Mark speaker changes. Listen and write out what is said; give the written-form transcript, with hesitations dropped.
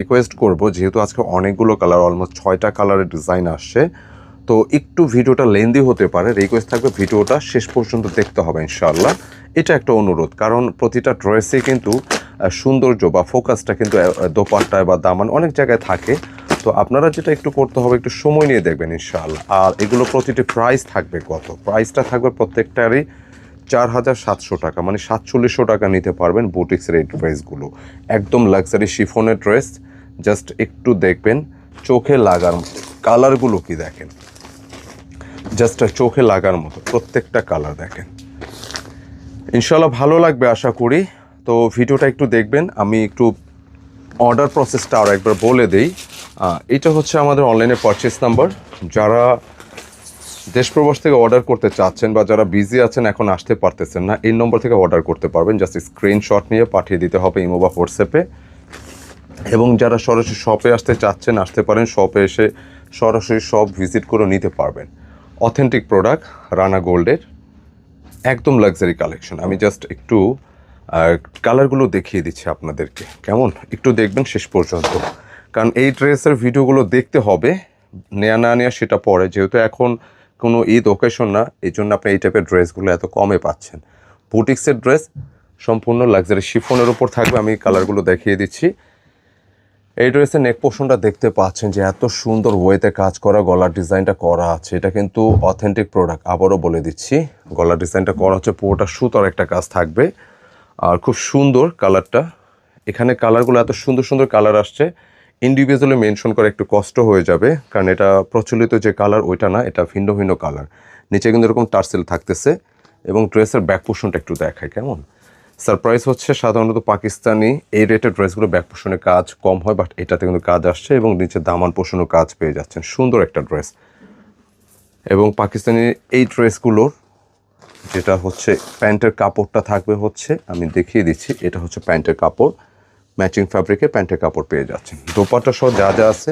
Speaker 1: Request করব, যেহেতু আজকে অনেকগুলো কালার, অলমোস্ট 6টা কালারের ডিজাইন আসছে, তো একটু ভিডিওটা লেন্দি হতে পারে। রিকোয়েস্ট থাকবে ভিডিওটা শেষ পর্যন্ত দেখতে হবে ইনশাআল্লাহ। এটা একটা অনুরোধ, কারণ প্রতিটা ড্রেসে কিন্তু সৌন্দর্য বা ফোকাসটা কিন্তু দোপাট্টায় বা দামান অনেক জায়গায় থাকে। তো আপনারা যেটা একটু করতে হবে, একটু সময় নিয়ে দেখবেন ইনশাআল্লাহ। আর এগুলো প্রতিটি প্রাইস থাকবে কত, প্রাইসটা থাকবে প্রত্যেকটারই 4700 টাকা, মানে 4700 টাকা নিতে পারবেন বুটিক্সের এই ড্রেসগুলো। একদম লাক্সারি শিফনের ড্রেস, জাস্ট একটু দেখবেন, চোখে লাগার মতো কালারগুলো কি দেখেন, জাস্ট চোখে লাগার মতো প্রত্যেকটা কালার দেখেন। ইনশাল্লাহ ভালো লাগবে আশা করি। তো ভিডিওটা একটু দেখবেন। আমি একটু অর্ডার প্রসেসটা আর একবার বলে দেই। এটা হচ্ছে আমাদের অনলাইনে পারচেস নাম্বার। যারা দেশ প্রবাস থেকে অর্ডার করতে চাচ্ছেন বা যারা বিজি আছেন, এখন আসতে পারতেছেন না, এই নম্বর থেকে অর্ডার করতে পারবেন। জাস্ট স্ক্রিনশট নিয়ে পাঠিয়ে দিতে হবে ইমো বা হোয়াটসঅ্যাপে। এবং যারা সরাসরি শপে আসতে চাচ্ছেন, আসতে পারেন, শপে এসে সরাসরি শপ ভিজিট করে নিতে পারবেন। অথেন্টিক প্রোডাক্ট, রানা গোল্ডের একদম লাক্সারি কালেকশন। আমি জাস্ট একটু কালারগুলো দেখিয়ে দিচ্ছি আপনাদেরকে, কেমন, একটু দেখবেন শেষ পর্যন্ত, কারণ এই ড্রেসের ভিডিওগুলো দেখতে হবে। নেয়া না নেয়া সেটা পরে, যেহেতু এখন কোনো ঈদ ওকেশন না, এই জন্য আপনি এই টাইপের ড্রেসগুলো এত কমে পাচ্ছেন। বুটিক্সের ড্রেস সম্পূর্ণ লাক্সারি শিফনের উপর থাকবে। আমি কালারগুলো দেখিয়ে দিচ্ছি। এই ড্রেসের নেক পোর্শনটা দেখতে পাচ্ছেন যে এত সুন্দর ওয়েতে কাজ করা, গলার ডিজাইনটা করা আছে। এটা কিন্তু অথেন্টিক প্রোডাক্ট, আবারও বলে দিচ্ছি। গলার ডিজাইনটা করা হচ্ছে, পুরোটা সুতার একটা কাজ থাকবে, আর খুব সুন্দর কালারটা। এখানে কালারগুলো এত সুন্দর সুন্দর কালার আসছে, ইন্ডিভিজুয়ালি মেনশন করা একটু কষ্ট হয়ে যাবে, কারণ এটা প্রচলিত যে কালার ওইটা না, এটা ভিন্ন ভিন্ন কালার। নিচে কিন্তু এরকম টার্সেল থাকতেছে। এবং ড্রেসের ব্যাক পোর্শনটা একটু দেখায়, কেমন। সারপ্রাইজ হচ্ছে, সাধারণত পাকিস্তানি এই রেটের ড্রেসগুলো ব্যাক পোর্শনে কাজ কম হয়, বাট এটাতে কিন্তু কাজ আসছে এবং নিচে দামান পোর্শনও কাজ পেয়ে যাচ্ছেন। সুন্দর একটা ড্রেস। এবং পাকিস্তানি এই ড্রেসগুলোর যেটা হচ্ছে প্যান্টের কাপড়টা থাকবে হচ্ছে, আমি দেখিয়ে দিচ্ছি, এটা হচ্ছে প্যান্টের কাপড়, ম্যাচিং ফ্যাব্রিকে প্যান্টের কাপড় পেয়ে যাচ্ছেন। দোপাট্টা সহ যা যা আছে